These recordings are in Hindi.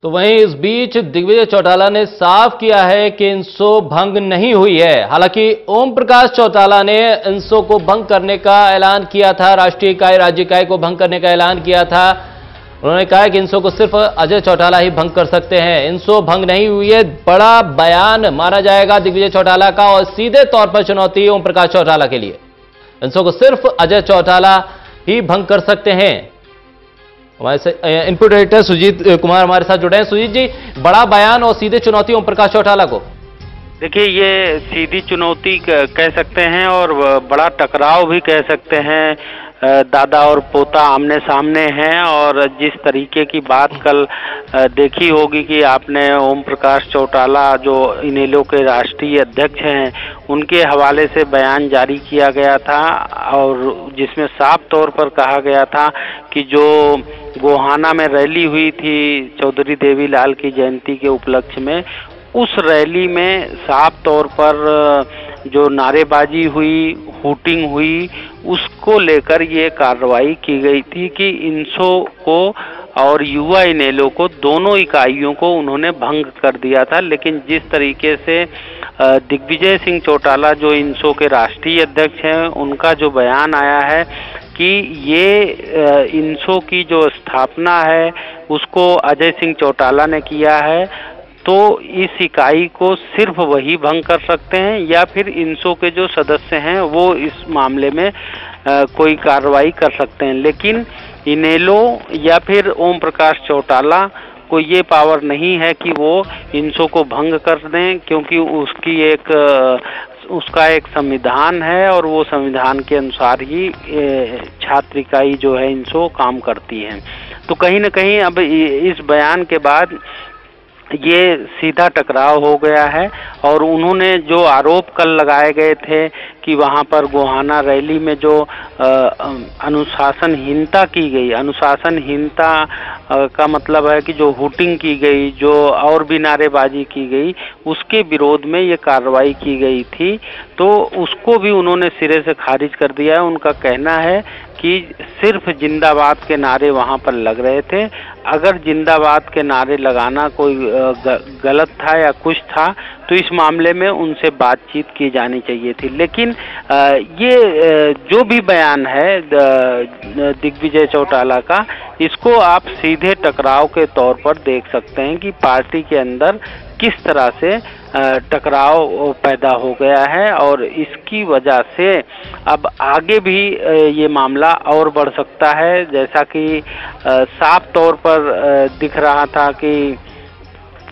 तो वहीं इस बीच दिग्विजय चौटाला ने साफ किया है कि इंसो भंग नहीं हुई है। हालांकि ओम प्रकाश चौटाला ने इंसो को भंग करने का ऐलान किया था, राष्ट्रीय इकाई राज्य इकाई को भंग करने का ऐलान किया था। उन्होंने कहा कि इंसो को सिर्फ अजय चौटाला ही भंग कर सकते हैं। इंसो भंग नहीं हुई है, बड़ा बयान माना जाएगा दिग्विजय चौटाला का और सीधे तौर पर चुनौती ओम प्रकाश चौटाला के लिए। इंसो को सिर्फ अजय चौटाला ही भंग कर सकते हैं। हमारे से इनपुट एडिटर सुजीत कुमार हमारे साथ जुड़े हैं। सुजीत जी, बड़ा बयान और सीधे चुनौती ओम प्रकाश चौटाला को। देखिए, ये सीधी चुनौती कह सकते हैं और बड़ा टकराव भी कह सकते हैं। दादा और पोता आमने सामने हैं और जिस तरीके की बात कल देखी होगी कि आपने ओम प्रकाश चौटाला जो इनेलो के राष्ट्रीय अध्यक्ष हैं उनके हवाले से बयान जारी किया गया था और जिसमें साफ तौर पर कहा गया था कि जो गोहाना में रैली हुई थी चौधरी देवीलाल की जयंती के उपलक्ष्य में, उस रैली में साफ तौर पर जो नारेबाजी हुई, हूटिंग हुई, उसको लेकर ये कार्रवाई की गई थी कि इंसो को और युवा इनेलो को दोनों इकाइयों को उन्होंने भंग कर दिया था। लेकिन जिस तरीके से दिग्विजय सिंह चौटाला जो इंसो के राष्ट्रीय अध्यक्ष हैं, उनका जो बयान आया है कि ये इंसो की जो स्थापना है उसको अजय सिंह चौटाला ने किया है, तो इस इकाई को सिर्फ वही भंग कर सकते हैं या फिर इंसो के जो सदस्य हैं वो इस मामले में कोई कार्रवाई कर सकते हैं। लेकिन इनेलो या फिर ओम प्रकाश चौटाला को ये पावर नहीं है कि वो इंसो को भंग कर दें, क्योंकि उसका एक संविधान है और वो संविधान के अनुसार ही छात्र इकाई जो है इंसो काम करती है। तो कहीं ना कहीं अब इस बयान के बाद ये सीधा टकराव हो गया है और उन्होंने जो आरोप कल लगाए गए थे कि वहाँ पर गोहाना रैली में जो अनुशासनहीनता की गई, अनुशासनहीनता का मतलब है कि जो हुटिंग की गई, जो और भी नारेबाजी की गई, उसके विरोध में ये कार्रवाई की गई थी, तो उसको भी उन्होंने सिरे से खारिज कर दिया है। उनका कहना है कि सिर्फ जिंदाबाद के नारे वहाँ पर लग रहे थे। अगर जिंदाबाद के नारे लगाना कोई गलत था या कुछ था तो इस मामले में उनसे बातचीत की जानी चाहिए थी। लेकिन ये जो भी बयान है दिग्विजय चौटाला का, इसको आप सीधे टकराव के तौर पर देख सकते हैं कि पार्टी के अंदर किस तरह से टकराव पैदा हो गया है और इसकी वजह से अब आगे भी ये मामला और बढ़ सकता है। जैसा कि साफ तौर पर दिख रहा था कि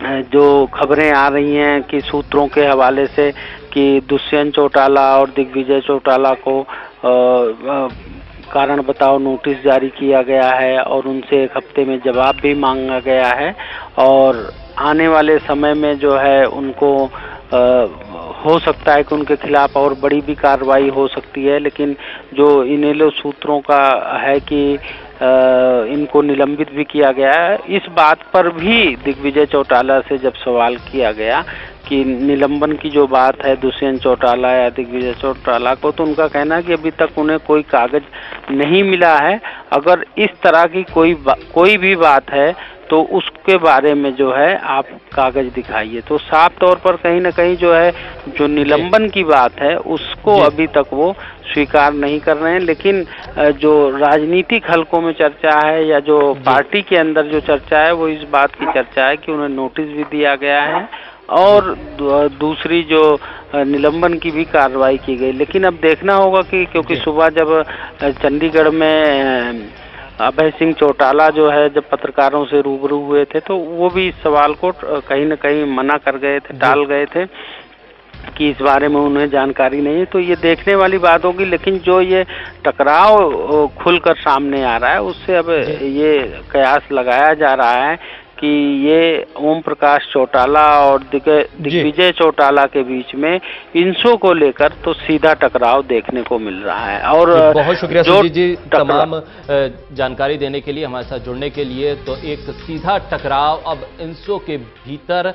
जो खबरें आ रही हैं कि सूत्रों के हवाले से कि दुष्यंत चौटाला और दिग्विजय चौटाला को कारण बताओ नोटिस जारी किया गया है और उनसे 1 हफ्ते में जवाब भी मांगा गया है और आने वाले समय में जो है उनको हो सकता है कि उनके खिलाफ और बड़ी भी कार्रवाई हो सकती है। लेकिन जो इनेलो सूत्रों का है कि इनको निलंबित भी किया गया है, इस बात पर भी दिग्विजय चौटाला से जब सवाल किया गया कि निलंबन की जो बात है दुष्यंत चौटाला या दिग्विजय चौटाला को, तो उनका कहना है कि अभी तक उन्हें कोई कागज नहीं मिला है। अगर इस तरह की कोई भी बात है तो उसके बारे में जो है आप कागज दिखाइए। तो साफ तौर पर कहीं ना कहीं जो है जो निलंबन की बात है उसको अभी तक वो स्वीकार नहीं कर रहे हैं। लेकिन जो राजनीतिक हलकों में चर्चा है या जो पार्टी के अंदर जो चर्चा है वो इस बात की चर्चा है कि उन्हें नोटिस भी दिया गया है और दूसरी जो निलंबन की भी कार्रवाई की गई। लेकिन अब देखना होगा कि क्योंकि सुबह जब चंडीगढ़ में अभय सिंह चौटाला जो है जब पत्रकारों से रूबरू हुए थे तो वो भी इस सवाल को कहीं न कहीं मना कर गए थे, टाल गए थे कि इस बारे में उन्हें जानकारी नहीं है। तो ये देखने वाली बात होगी। लेकिन जो ये टकराव खुलकर सामने आ रहा है उससे अब ये कयास लगाया जा रहा है कि ये ओम प्रकाश चौटाला और दिग्विजय चौटाला के बीच में इंसो को लेकर तो सीधा टकराव देखने को मिल रहा है। और बहुत शुक्रिया सुजीत जी तमाम जानकारी देने के लिए, हमारे साथ जुड़ने के लिए। तो एक सीधा टकराव अब इंसो के भीतर